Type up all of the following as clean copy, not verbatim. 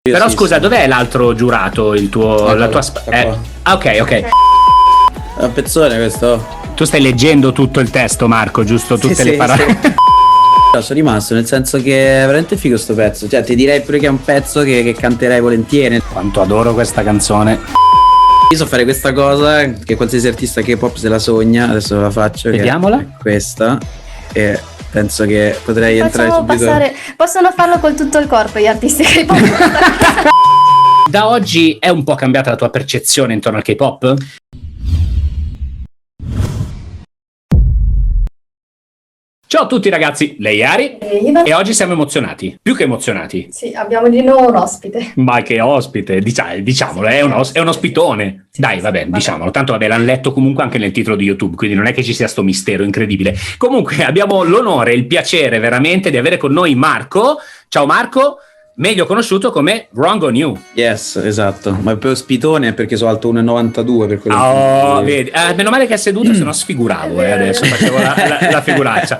Però scusa, dov'è l'altro giurato? La tua ok. È un pezzone questo. Tu stai leggendo tutto il testo, Marco, giusto? Tutte le parole. Sì. Sono rimasto, nel senso che è veramente figo sto pezzo. Cioè, ti direi pure che è un pezzo che canterei volentieri. Quanto adoro questa canzone. Io so fare questa cosa che qualsiasi artista K-pop se la sogna. Adesso la faccio. Vediamola. Che è questa. E penso che potrei entrare subito. Possono farlo con tutto il corpo gli artisti K-pop. Da oggi è un po' cambiata la tua percezione intorno al K-pop? Ciao a tutti ragazzi, lei è Ari e oggi siamo emozionati, più che emozionati. Sì, abbiamo di nuovo un ospite. Ma che ospite, diciamolo, è un ospitone. Sì, dai, vabbè, diciamolo, tanto vabbè, l'hanno letto comunque anche nel titolo di YouTube, quindi non è che ci sia sto mistero incredibile. Comunque abbiamo l'onore e il piacere veramente di avere con noi Marco. Ciao Marco, meglio conosciuto come Wrong on You. Yes, esatto, ma poi ospitone perché sono alto 1,92 per quello. Oh, vedi, meno male che è seduto, se no sfiguravo, adesso facevo la figuraccia.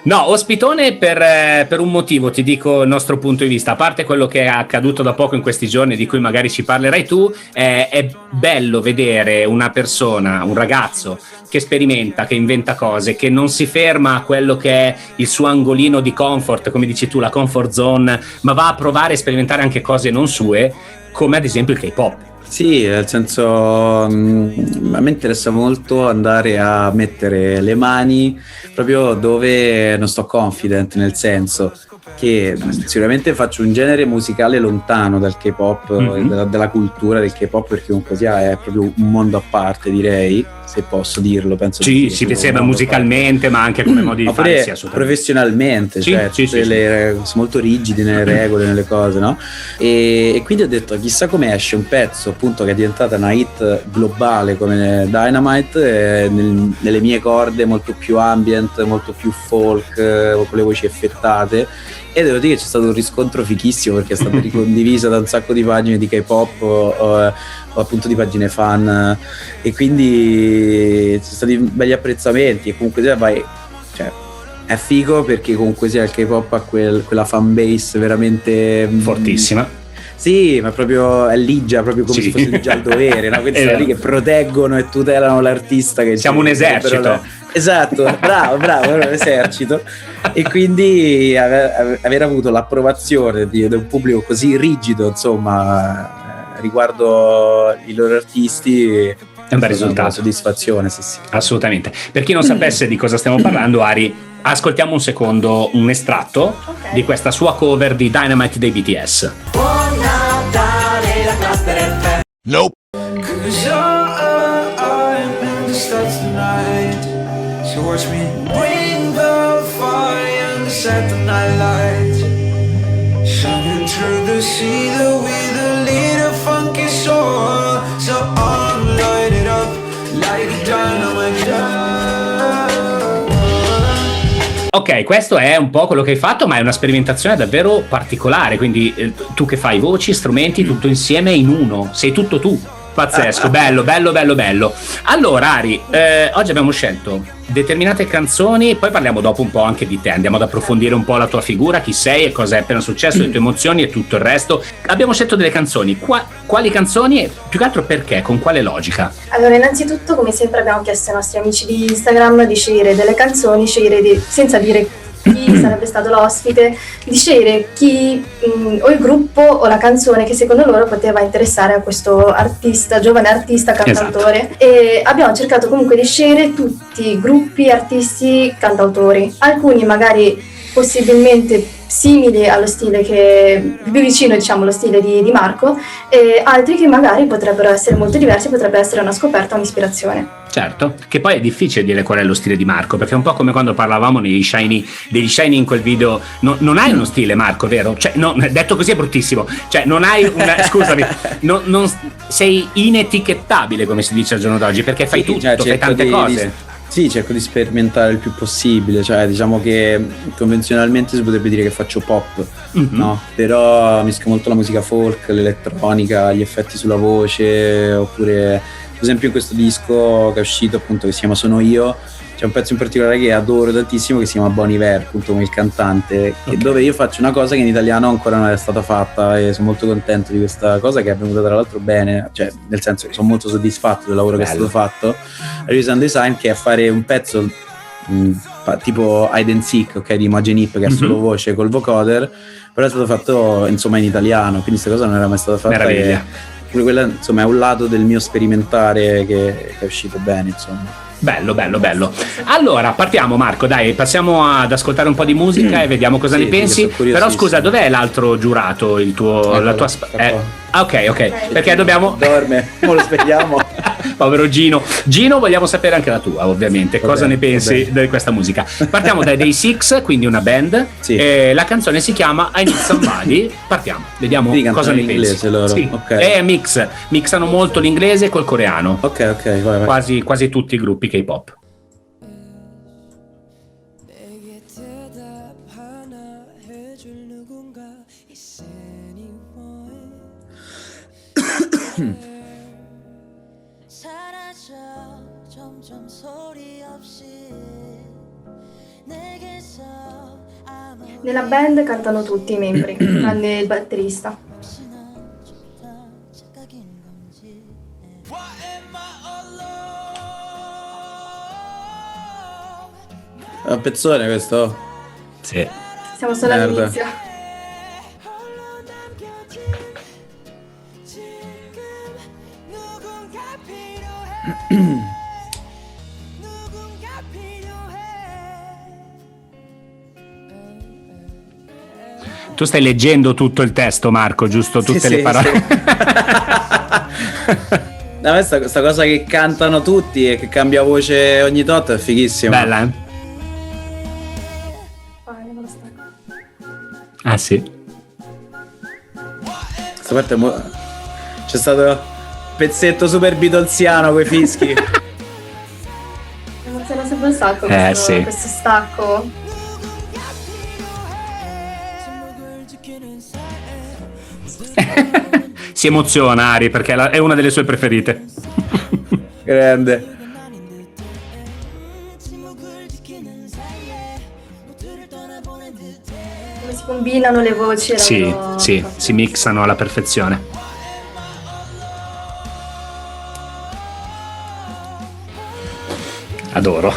No, ospitone per un motivo, ti dico il nostro punto di vista, a parte quello che è accaduto da poco in questi giorni di cui magari ci parlerai tu, è bello vedere una persona, un ragazzo che sperimenta, che inventa cose, che non si ferma a quello che è il suo angolino di comfort, come dici tu, la comfort zone, ma va a provare e sperimentare anche cose non sue, come ad esempio il K-pop. Sì, nel senso a me interessa molto andare a mettere le mani proprio dove non sto confident, nel senso che sicuramente faccio un genere musicale lontano dal K-pop, della cultura del K-pop, perché comunque sia è proprio un mondo a parte, direi, se posso dirlo. Penso sì, si sembra musicalmente, ma anche come modi di fare, sì, assolutamente. Professionalmente, cioè sono molto rigidi nelle regole, nelle cose, no? E quindi ho detto, chissà come esce un pezzo appunto che è diventata una hit globale come Dynamite, nelle mie corde molto più ambient, molto più folk, con le voci effettate. E devo dire che c'è stato un riscontro fichissimo, perché è stata ricondivisa da un sacco di pagine di K-pop o appunto di pagine fan, e quindi ci sono stati belli apprezzamenti. E comunque cioè è figo, perché comunque sia il K-pop ha quella fan base veramente fortissima. Sì, ma proprio è ligia, proprio come se fosse già il dovere, no? Quindi sono lì che proteggono e tutelano l'artista. Che siamo un esercito. Esatto, bravo, un esercito. E quindi aver avuto l'approvazione di un pubblico così rigido, insomma, riguardo i loro artisti, è un bel risultato. Una soddisfazione, sì. Assolutamente. Per chi non sapesse di cosa stiamo parlando, Ari, ascoltiamo un secondo un estratto di questa sua cover di Dynamite dei BTS. Buon Natale, la Cluster FM. Nope. So watch me bring the fire and set the night light. Shining through the cedar with a little funky soul. So I'll light it up like a dynamite. Ok, questo è un po' quello che hai fatto, ma è una sperimentazione davvero particolare, quindi tu che fai voci, strumenti, tutto insieme in uno, sei tutto tu. Pazzesco, bello. Allora Ari, oggi abbiamo scelto determinate canzoni, poi parliamo dopo un po' anche di te, andiamo ad approfondire un po' la tua figura, chi sei e cosa è appena successo, le tue emozioni e tutto il resto. Abbiamo scelto delle canzoni, quali canzoni e più che altro perché, con quale logica? Allora, innanzitutto, come sempre abbiamo chiesto ai nostri amici di Instagram di scegliere delle canzoni, senza dire chi sarebbe stato l'ospite, di scegliere chi o il gruppo o la canzone che secondo loro poteva interessare a questo artista, giovane artista, cantautore. Esatto. E abbiamo cercato comunque di scegliere tutti gruppi, artisti, cantautori, alcuni magari possibilmente simili allo stile, che più vicino diciamo allo stile di Marco, e altri che magari potrebbero essere molto diversi, potrebbe essere una scoperta, un'ispirazione. Certo, che poi è difficile dire qual è lo stile di Marco, perché è un po' come quando parlavamo degli Shiny in quel video. Non hai uno stile, Marco, vero? Cioè, no, detto così è bruttissimo. Cioè, non hai scusami, non sei inetichettabile, come si dice al giorno d'oggi, perché fai tutto, fai tante cose. Sì, cerco di sperimentare il più possibile, cioè diciamo che convenzionalmente si potrebbe dire che faccio pop, no? Però mischio molto la musica folk, l'elettronica, gli effetti sulla voce, oppure per esempio in questo disco che è uscito appunto, che si chiama Sono Io, c'è un pezzo in particolare che adoro tantissimo che si chiama Bon Iver, appunto come il cantante, dove io faccio una cosa che in italiano ancora non è stata fatta e sono molto contento di questa cosa, che è venuta tra l'altro bene, cioè nel senso che sono molto soddisfatto del lavoro che è stato fatto a Reason Design, che è fare un pezzo tipo Hide and Seek, ok, di Imogen Heap, che è solo voce col vocoder, però è stato fatto insomma in italiano, quindi questa cosa non era mai stata fatta. Meraviglia. Pure quella insomma è un lato del mio sperimentare che è uscito bene, insomma. Bello. Allora partiamo, Marco, dai, passiamo ad ascoltare un po' di musica e vediamo cosa ne pensi. Però scusa, dov'è l'altro giurato? La tua ok, perché dobbiamo dorme, non lo svegliamo. Povero Gino, vogliamo sapere anche la tua, ovviamente. Cosa ne pensi di questa musica? Partiamo dai Day 6, quindi una band. Sì. La canzone si chiama I Need Somebody. Partiamo, vediamo cosa ne pensi. Loro. Sì. Okay. Mixano molto l'inglese col coreano. Ok, vai. Quasi tutti i gruppi K-pop. Nella band cantano tutti i membri, tranne il batterista. È un pezzone questo? Sì. Siamo solo all'inizio. Tu stai leggendo tutto il testo, Marco, giusto? Tutte le parole. No, sta cosa che cantano tutti e che cambia voce ogni tot è fighissima. Bella, eh? Ah sì. Questa parte c'è stato un pezzetto super beatlesiano coi fischi. Mi emoziona sempre un sacco questo stacco. Si emoziona Ari perché è una delle sue preferite. Grande. Come si combinano le voci. Sì, si mixano alla perfezione. Adoro.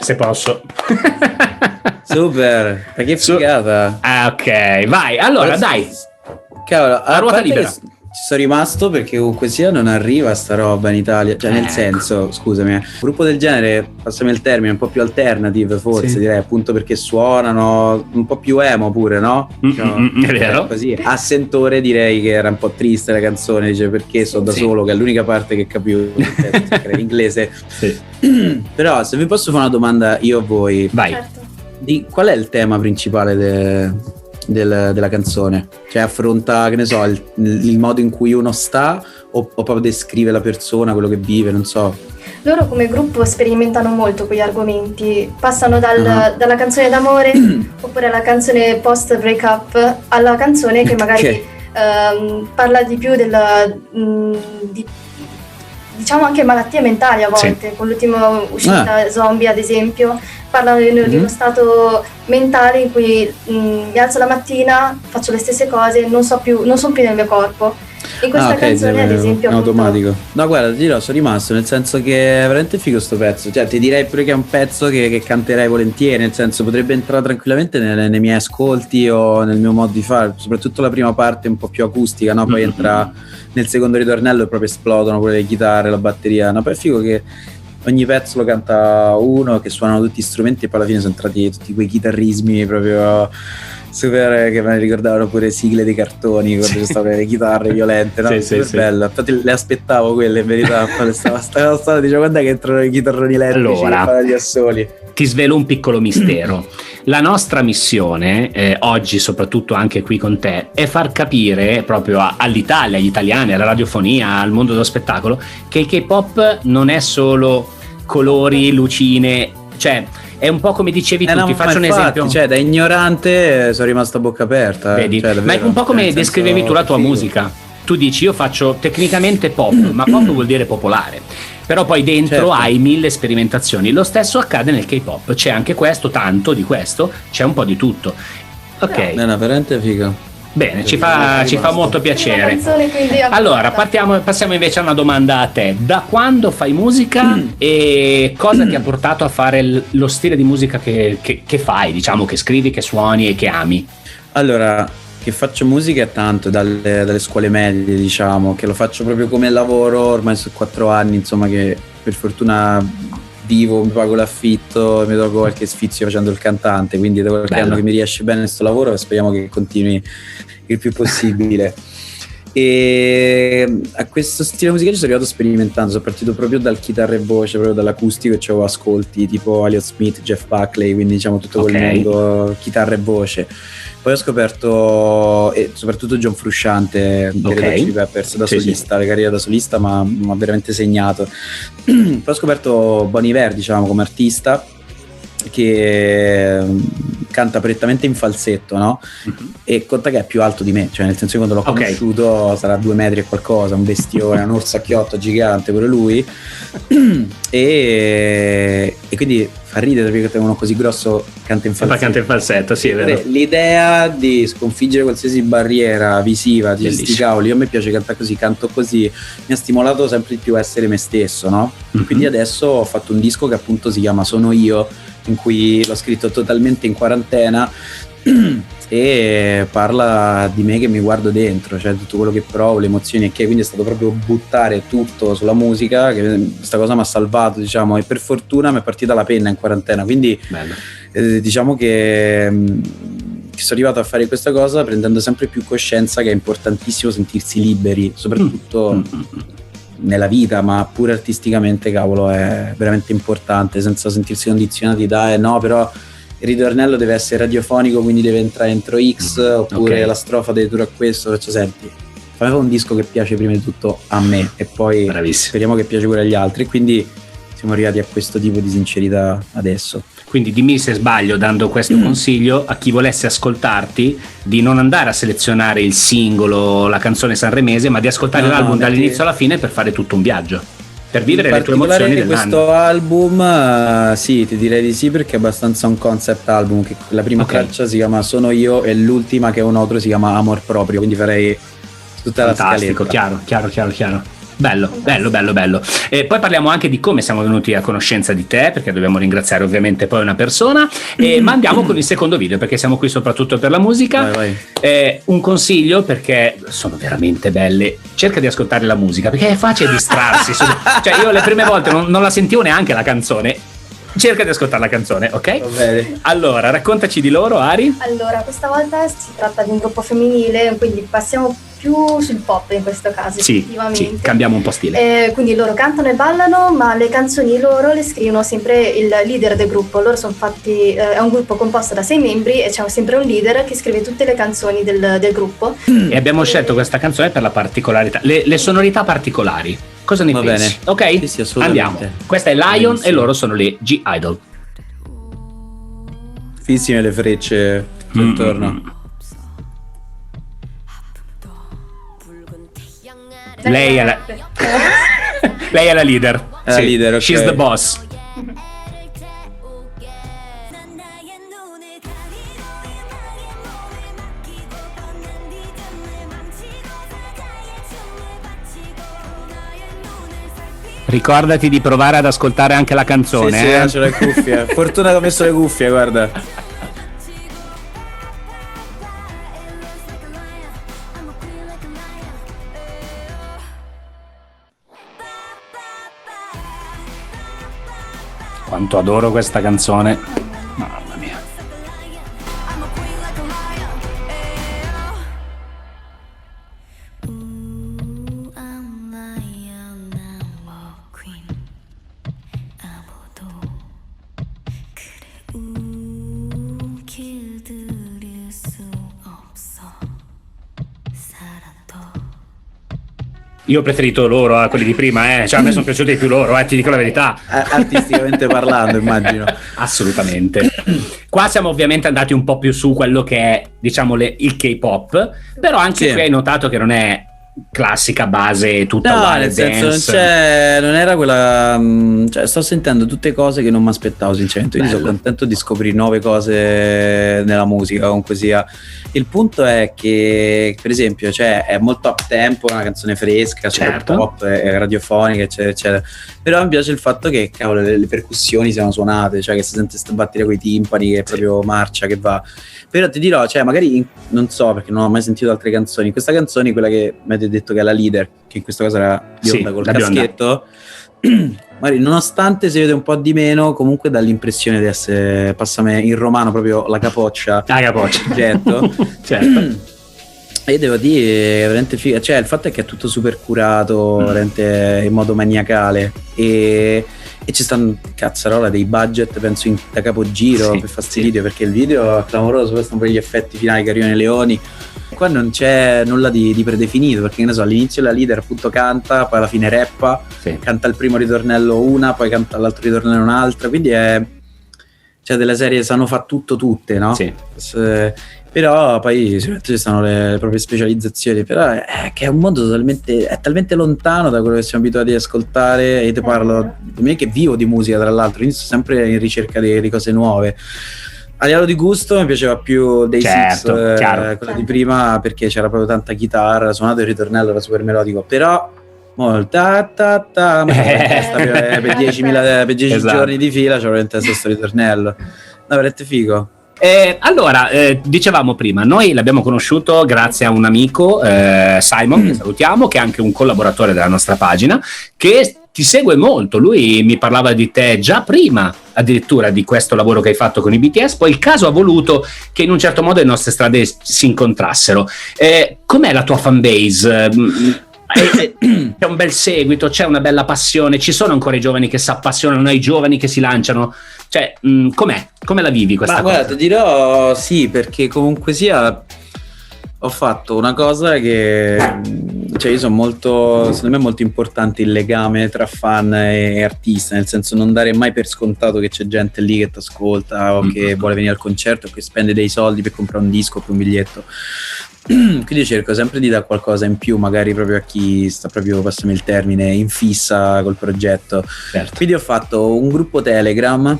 Se posso. Super, ma che figata. Ok, vai, allora dai. Cavolo, a ruota libera. Ci sono rimasto perché comunque sia non arriva sta roba in Italia, cioè nel senso, scusami, un gruppo del genere, passami il termine, un po' più alternative forse, direi, appunto perché suonano un po' più emo pure, no? È vero. Così, a sentore direi che era un po' triste la canzone, dice perché sono da solo, che è l'unica parte che capivo, che era in inglese. Sì. Però se vi posso fare una domanda io a voi. Vai. Certo. Di qual è il tema principale della canzone? Cioè affronta, che ne so, il modo in cui uno sta o proprio descrive la persona, quello che vive, non so. Loro come gruppo sperimentano molto quegli argomenti, passano dalla canzone d'amore oppure alla canzone post breakup alla canzone che magari parla di più diciamo anche malattie mentali a volte, con l'ultima uscita Zombie ad esempio, parlano di uno stato mentale in cui mi alzo la mattina, faccio le stesse cose, non sono più nel mio corpo. In questa canzone ad esempio è automatico. No, guarda, ti dirò, sono rimasto, nel senso che è veramente figo sto pezzo, cioè ti direi pure che è un pezzo che canterei volentieri, nel senso potrebbe entrare tranquillamente nei miei ascolti o nel mio modo di fare, soprattutto la prima parte un po' più acustica, no? Poi entra nel secondo ritornello e proprio esplodono pure le chitarre, la batteria, no? Poi è figo che ogni pezzo lo canta uno, che suonano tutti gli strumenti e poi alla fine sono entrati tutti quei chitarrismi proprio super, che me ne ricordavano pure sigle dei cartoni quando ci stavano le chitarre violente, no? Super bella, infatti le aspettavo quelle in verità. Stavo dicevo quando è che entrano i chitarroni elettrici allora, gli assoli. Ti svelo un piccolo mistero. La nostra missione oggi, soprattutto anche qui con te, è far capire proprio all'Italia, agli italiani, alla radiofonia, al mondo dello spettacolo, che il K-pop non è solo colori, lucine, cioè è un po' come dicevi tu, no, ti faccio un infatti, esempio. cioè da ignorante sono rimasto a bocca aperta. Vedi? Cioè, Ma è un po' come descrivevi tu la tua figo. musica. Tu dici io faccio tecnicamente pop, ma pop vuol dire popolare. Però poi dentro Certo. hai 1000 sperimentazioni. Lo stesso accade nel K-pop, c'è anche questo, tanto di questo, c'è un po' di tutto. Ok, È una veramente figa. bene, ci fa molto piacere. Canzone, quindi Allora, passiamo invece a una domanda a te. Da quando fai musica e cosa ti ha portato a fare lo stile di musica che fai, diciamo, che scrivi, che suoni e che ami? Allora, che faccio musica è tanto dalle scuole medie, diciamo, che lo faccio proprio come lavoro, ormai sono 4 anni, insomma, che per fortuna vivo, mi pago l'affitto, mi tolgo qualche sfizio facendo il cantante, quindi da qualche Bello. anno che mi riesce bene questo lavoro e speriamo che continui il più possibile. E a questo stile musicale ci sono arrivato sperimentando, sono partito proprio dal chitarra e voce, proprio dall'acustico, e c'avevo ascolti tipo Elliott Smith, Jeff Buckley, quindi diciamo tutto quel Ok. mondo chitarra e voce. Poi ho scoperto, e soprattutto John Frusciante dei Red Hot Chili Peppers da Sì, solista, la carriera da solista mi ha veramente segnato. Poi ho scoperto Bon Iver, diciamo, come artista, che canta prettamente in falsetto, no? E conta che è più alto di me, cioè nel senso che quando l'ho Ok. conosciuto sarà 2 metri e qualcosa, un bestione, un orsacchiotto gigante pure lui. e quindi fa ridere perché uno così grosso canta in falsetto. Canta in falsetto, sì, è vero. L'idea di sconfiggere qualsiasi barriera visiva di Bellissimo. sti cavoli, a me piace cantare così, canto così, mi ha stimolato sempre di più a essere me stesso, no? Mhm. Quindi adesso ho fatto un disco che appunto si chiama Sono Io, in cui l'ho scritto totalmente in quarantena e parla di me che mi guardo dentro, cioè tutto quello che provo, le emozioni e che, quindi è stato proprio buttare tutto sulla musica, che questa cosa mi ha salvato, diciamo, e per fortuna mi è partita la penna in quarantena, quindi Bello. diciamo che sono arrivato a fare questa cosa prendendo sempre più coscienza che è importantissimo sentirsi liberi, soprattutto nella vita, ma pure artisticamente, cavolo, è veramente importante, senza sentirsi condizionati da no, però il ritornello deve essere radiofonico, quindi deve entrare entro X, oppure Ok. la strofa deve durare questo, cioè senti, fammi un disco che piace prima di tutto a me e poi Bravissimo. speriamo che piace pure agli altri, quindi siamo arrivati a questo tipo di sincerità adesso. Quindi dimmi se sbaglio dando questo consiglio a chi volesse ascoltarti di non andare a selezionare il singolo, la canzone sanremese, ma di ascoltare No, l'album no, dall'inizio alla fine per fare tutto un viaggio, per vivere In le tue emozioni particolare dell'anno. questo album, sì, ti direi di sì, perché è abbastanza un concept album, che la prima Ok. traccia si chiama Sono Io e l'ultima, che è un altro, si chiama Amor Proprio, quindi farei tutta Fantastico, la scaletta. chiaro. Bello. E poi parliamo anche di come siamo venuti a conoscenza di te, perché dobbiamo ringraziare ovviamente poi una persona, ma andiamo con il secondo video, perché siamo qui soprattutto per la musica. Vai. Un consiglio, perché sono veramente belle, cerca di ascoltare la musica, perché è facile distrarsi. Cioè io le prime volte non la sentivo neanche la canzone, cerca di ascoltare la canzone, ok? Va bene. Allora, raccontaci di loro, Ari. Allora, questa volta si tratta di un gruppo femminile, quindi passiamo più sul pop in questo caso, Sì, effettivamente. cambiamo un po' stile. Quindi loro cantano e ballano, ma le canzoni loro le scrivono sempre il leader del gruppo. Loro sono fatti, è un gruppo composto da 6 membri e c'è sempre un leader che scrive tutte le canzoni del gruppo. E abbiamo scelto questa canzone per la particolarità, le sonorità particolari. Cosa ne Va pensi? bene. Ok? Sì, assolutamente. Andiamo. Questa è Lion Benissimo. e loro sono le G-Idol. Fissime le frecce intorno. Lei è la lei è la leader. È la leader, ok. She's the boss. Ricordati di provare ad ascoltare anche la canzone. Sì, c'ho le cuffie. Fortuna che ho messo le cuffie, guarda. Quanto adoro questa canzone. Mamma mia. Io ho preferito loro a quelli di prima, cioè a me sono piaciuti di più loro, ti dico la verità. Artisticamente parlando, immagino. Assolutamente. Qua siamo ovviamente andati un po' più su quello che è, diciamo, il K-pop, però anche qui hai notato che non è classica base tutta uguale, nel senso non era quella, cioè sto sentendo tutte cose che non mi aspettavo sinceramente, quindi sono contento di scoprire nuove cose nella musica, comunque sia. Il punto è che, per esempio, cioè, è molto up tempo, una canzone fresca, super pop, è radiofonica, eccetera, eccetera. Però mi piace il fatto che, cavolo, le percussioni siano suonate, cioè che si sente battere coi timpani, che è proprio marcia che va. Però ti dirò, cioè magari, non so, perché non ho mai sentito altre canzoni, questa canzone, quella che mi avete detto che è la leader, che in questo caso era bionda col caschetto, magari nonostante si vede un po' di meno, comunque dà l'impressione di essere, passami in romano, proprio la capoccia. Certo. E devo dire, veramente figa, cioè il fatto è che è tutto super curato, veramente in modo maniacale, e ci stanno cazzarola dei budget, penso da capogiro per farsi video, perché il video è clamoroso, poi stanno pure gli effetti finali che arrivano ai leoni. Qua non c'è nulla di predefinito, perché ne so, all'inizio la leader appunto canta, poi alla fine rappa, canta il primo ritornello una, poi canta l'altro ritornello un'altra, quindi è, cioè delle serie sanno fa tutto tutte, no? Però poi ci stanno le proprie specializzazioni, però è che è un mondo talmente lontano da quello che siamo abituati ad ascoltare, e ti parlo di me che vivo di musica, tra l'altro, quindi sto sempre in ricerca di cose nuove. A livello di gusto mi piaceva più Day Six, quella di prima, perché c'era proprio tanta chitarra, suonato il ritornello era super melodico, però per 10 giorni di fila c'avevo in testa questo ritornello, no, veramente figo. Allora, dicevamo prima, noi l'abbiamo conosciuto grazie a un amico, Simon, che salutiamo, che è anche un collaboratore della nostra pagina, che ti segue molto. Lui mi parlava di te già prima addirittura di questo lavoro che hai fatto con i BTS, poi il caso ha voluto che in un certo modo le nostre strade si incontrassero. Com'è la tua fanbase? C'è un bel seguito, c'è una bella passione, ci sono ancora i giovani che si appassionano, i giovani che si lanciano, cioè com'è? Come la vivi questa cosa? Guarda, ti dirò sì, perché comunque sia ho fatto una cosa che, cioè io sono molto, secondo me è molto importante il legame tra fan e artista, nel senso non dare mai per scontato che c'è gente lì che ti ascolta o che vuole venire al concerto o che spende dei soldi per comprare un disco o un biglietto. Quindi cerco sempre di dare qualcosa in più, magari proprio a chi sta proprio, passami il termine, in fissa col progetto. Quindi ho fatto un gruppo Telegram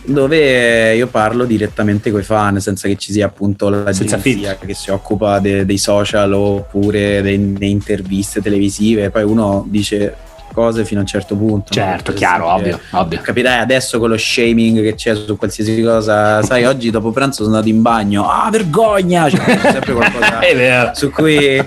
dove io parlo direttamente coi fan, senza che ci sia appunto l'agenzia che si occupa dei social oppure delle interviste televisive. Poi uno dice cose fino a un certo punto. Certo, chiaro, ovvio. Capirai adesso con lo shaming che c'è su qualsiasi cosa. Sai, oggi dopo pranzo sono andato in bagno. Vergogna! Cioè, c'è sempre qualcosa su cui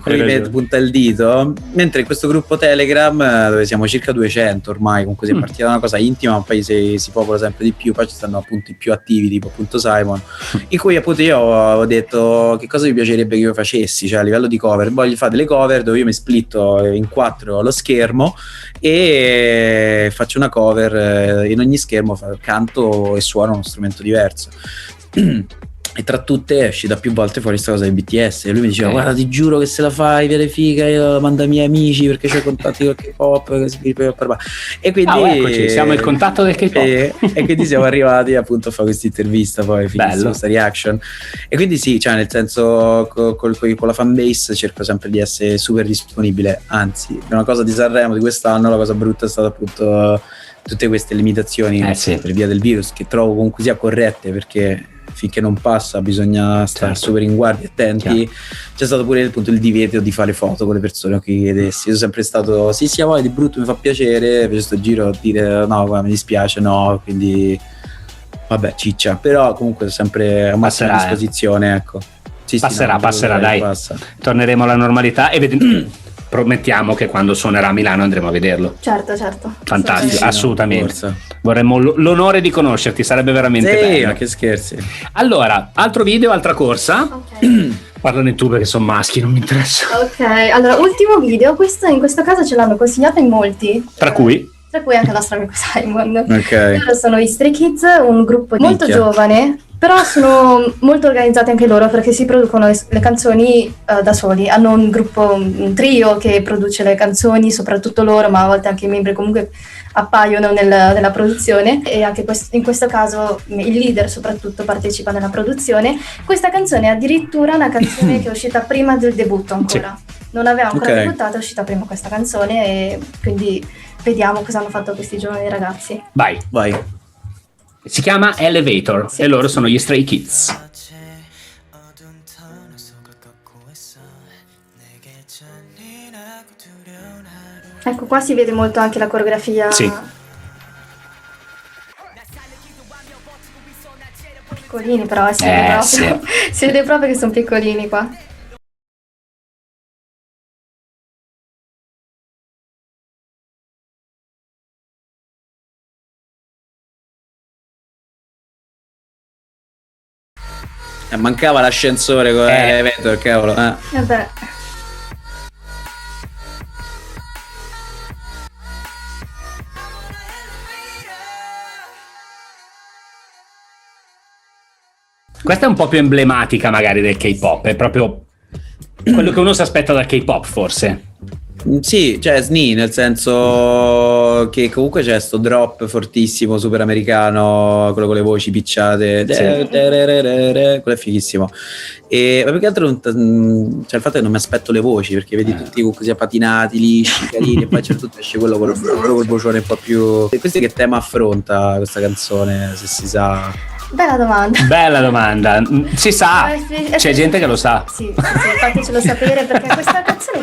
mi punta il dito. Mentre in questo gruppo Telegram, dove siamo circa 200 ormai, comunque si è partita una cosa intima, ma poi si popola sempre di più. Poi ci stanno appunto i più attivi, tipo appunto Simon, in cui appunto io ho detto che cosa mi piacerebbe che io facessi, cioè a livello di cover. Voglio fare delle cover dove io mi splitto in 4 lo schermo e faccio una cover, in ogni schermo canto e suono uno strumento diverso. E tra tutte è uscita più volte fuori questa cosa di BTS, e lui mi diceva guarda, ti giuro che se la fai viene figa, io mando ai miei amici perché c'ho contatti con il K-pop, e quindi eccoci, siamo il contatto del K-pop, e quindi siamo arrivati appunto a fare questa intervista, poi finissimo questa reaction. E quindi sì, cioè nel senso con la fanbase cerco sempre di essere super disponibile, anzi una cosa di Sanremo di quest'anno, la cosa brutta è stata appunto tutte queste limitazioni per via del virus, che trovo comunque sia corrette, perché finché non passa bisogna stare super in guardia, attenti. C'è stato pure appunto il divieto di fare foto con le persone che chiedessi. Io sono sempre stato sì a voi di brutto, mi fa piacere, per questo giro dire no guarda, mi dispiace, no, quindi vabbè ciccia, però comunque sempre a massima disposizione, ecco. Passerà, dai, passa. Torneremo alla normalità e promettiamo che quando suonerà a Milano andremo a vederlo. Certo. Fantastico, sì, assolutamente. Vorremmo l'onore di conoscerti, sarebbe veramente bello. Ma che scherzi. Allora, altro video, altra corsa. Okay. Parlane tu perché sono maschi, non mi interessa. Ok, allora, ultimo video, in questo caso ce l'hanno consigliato in molti. Tra cui anche il nostro amico Simon. Ok. Loro sono i Stray Kids, un gruppo molto giovane, Però sono molto organizzati anche loro perché si producono le canzoni da soli, hanno un gruppo, un trio che produce le canzoni, soprattutto loro, ma a volte anche i membri comunque appaiono nella produzione, e anche in questo caso il leader soprattutto partecipa nella produzione. Questa canzone è addirittura una canzone che è uscita prima del debutto ancora, non aveva ancora debuttato, è uscita prima questa canzone, e quindi vediamo cosa hanno fatto questi giovani ragazzi. Vai. Si chiama Elevator, sì. E loro sono gli Stray Kids. Ecco, qua si vede molto anche la coreografia. Sì. Piccolini però, si vede proprio. Sì. Si vede proprio che sono piccolini qua. Mancava l'ascensore con Elevator, cavolo. Vabbè. Questa è un po' più emblematica magari del K-pop, è proprio quello che uno si aspetta dal K-pop forse. Sì, cioè SNI, nel senso che comunque c'è sto drop fortissimo super americano, quello con le voci picciate, sì. Quello è fighissimo. Ma più che altro cioè il fatto che non mi aspetto le voci, perché vedi tutti così patinati, lisci, carini, e poi c'è tutto, esce quello col vocione un po' più. E questo che tema affronta questa canzone, se si sa? Bella domanda. Si sa, c'è gente che lo sa. Sì, fatecelo sapere, perché questa canzone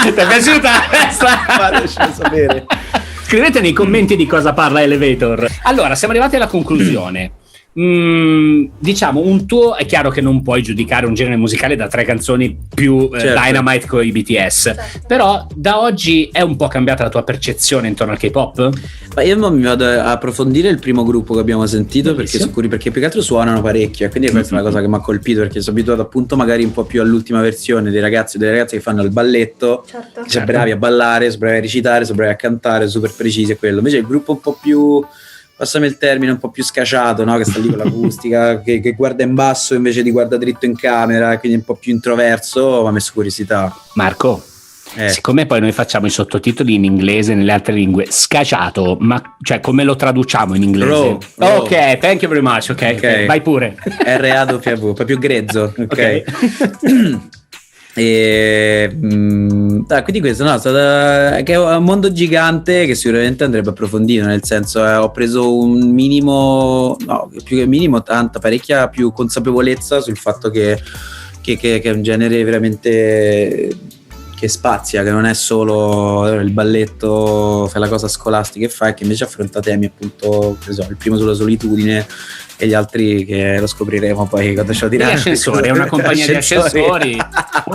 ti è piaciuta? Fatecelo sapere. Scrivete nei commenti di cosa parla Elevator. Allora, siamo arrivati alla conclusione. Diciamo, un tuo, è chiaro che non puoi giudicare un genere musicale da 3 canzoni più certo. Dynamite con i BTS, certo. Però da oggi è un po' cambiata la tua percezione intorno al K-pop? Ma io mi vado a approfondire il primo gruppo che abbiamo sentito, perché più che altro suonano parecchio, e quindi questa è una cosa che mi ha colpito, perché sono abituato appunto magari un po' più all'ultima versione dei ragazzi e delle ragazze che fanno il balletto, certo. Sono bravi a ballare, sono bravi a recitare, sono bravi a cantare, super precisi, e quello. Invece il gruppo un po' più, passami il termine, un po' più scaciato, no? Che sta lì con l'acustica, che guarda in basso invece di guarda dritto in camera, quindi un po' più introverso, mi ha messo curiosità. Marco, siccome poi noi facciamo i sottotitoli in inglese e nelle altre lingue, scaciato, ma cioè come lo traduciamo in inglese? Raw. Ok, thank you very much, ok. Vai pure. RAW, poi più grezzo, ok. Quindi questo che è un mondo gigante che sicuramente andrebbe approfondito, nel senso ho preso un minimo, no, più che minimo, parecchia più consapevolezza sul fatto che è un genere veramente che spazia, che non è solo il balletto, fai la cosa scolastica e fai, che invece affronta temi appunto, il primo sulla solitudine e gli altri che lo scopriremo poi quando ce lo diranno. Gli ascensori, è una compagnia di ascensori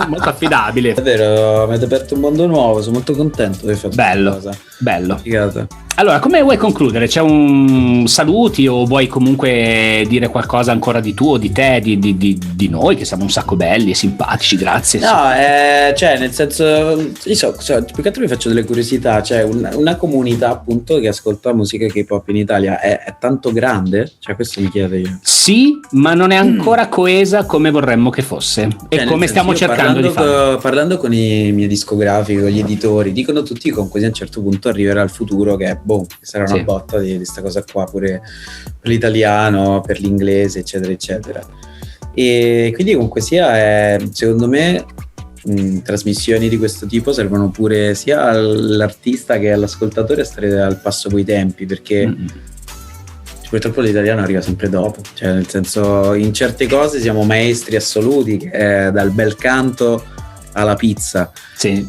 molto affidabile. È vero, mi avete aperto un mondo nuovo, sono molto contento di fare bello, questa cosa. Bello. Figata. Allora, come vuoi concludere? C'è un saluti o vuoi comunque dire qualcosa ancora di tu o di te, di noi, che siamo un sacco belli e simpatici, grazie. No, cioè nel senso, io più che altro mi faccio delle curiosità, cioè una comunità appunto che ascolta musica K-pop in Italia è tanto grande? Cioè questo mi chiedo io. Sì, ma non è ancora coesa come vorremmo che fosse, e come stiamo cercando di fare. Parlando con i miei discografici, con gli editori, dicono tutti che comunque a un certo punto arriverà il futuro che sarà una botta di questa cosa qua, pure per l'italiano, per l'inglese, eccetera eccetera. E quindi comunque sia, secondo me trasmissioni di questo tipo servono pure sia all'artista che all'ascoltatore a stare al passo coi tempi, perché purtroppo l'italiano arriva sempre dopo, cioè nel senso, in certe cose siamo maestri assoluti, dal bel canto alla pizza,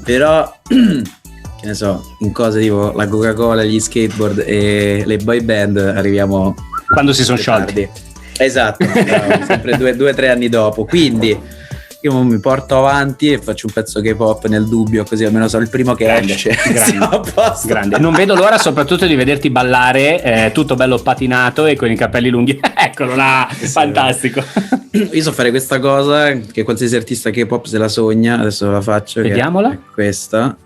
però che ne so, in cose tipo la Coca-Cola, gli skateboard e le boy band arriviamo quando si sono sciolti. Esatto, sempre 2 o 3 anni dopo, quindi io mi porto avanti e faccio un pezzo K-pop nel dubbio, così almeno sono il primo che esce. Grande. Non vedo l'ora soprattutto di vederti ballare, tutto bello patinato e con i capelli lunghi. Eccolo là, fantastico. Io so fare questa cosa che qualsiasi artista K-pop se la sogna, adesso la faccio. Vediamola. È questa,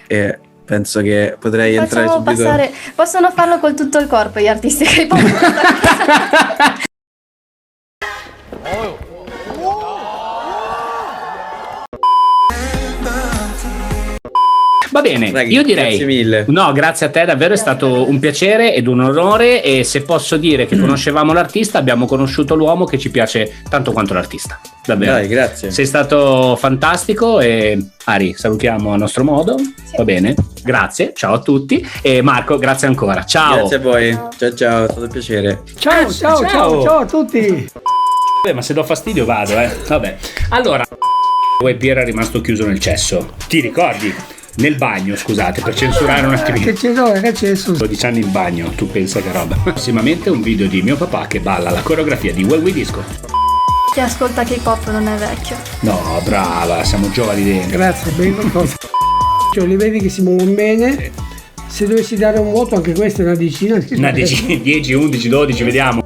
e penso che potrei entrare subito. Possono farlo con tutto il corpo gli artisti K-pop. bene, Raghi, io direi grazie mille. no, grazie a te, davvero è stato un piacere ed un onore, e se posso dire che conoscevamo l'artista, abbiamo conosciuto l'uomo che ci piace tanto quanto l'artista. Davvero. Dai, grazie. Sei stato fantastico e Ari, salutiamo a nostro modo. Sì. Va bene, grazie, ciao a tutti, e Marco, grazie ancora, ciao. Grazie a voi. Ciao, è stato un piacere. Ciao a tutti. Vabbè, ma se do fastidio vado, vabbè. Allora, Piero è rimasto chiuso nel cesso, ti ricordi? Nel bagno, scusate, per censurare un attimino. Che c'è su? 12 anni in bagno, tu pensa che roba. Prossimamente un video di mio papà che balla la coreografia di Well We Disco. Chi ascolta K-pop non è vecchio. No, brava, siamo giovani dentro. Grazie, ben qualcosa. Cioè, li vedi che si muovono bene. Se dovessi dare un voto, anche questa è una decina. Una decina, 10, 11, 12, vediamo.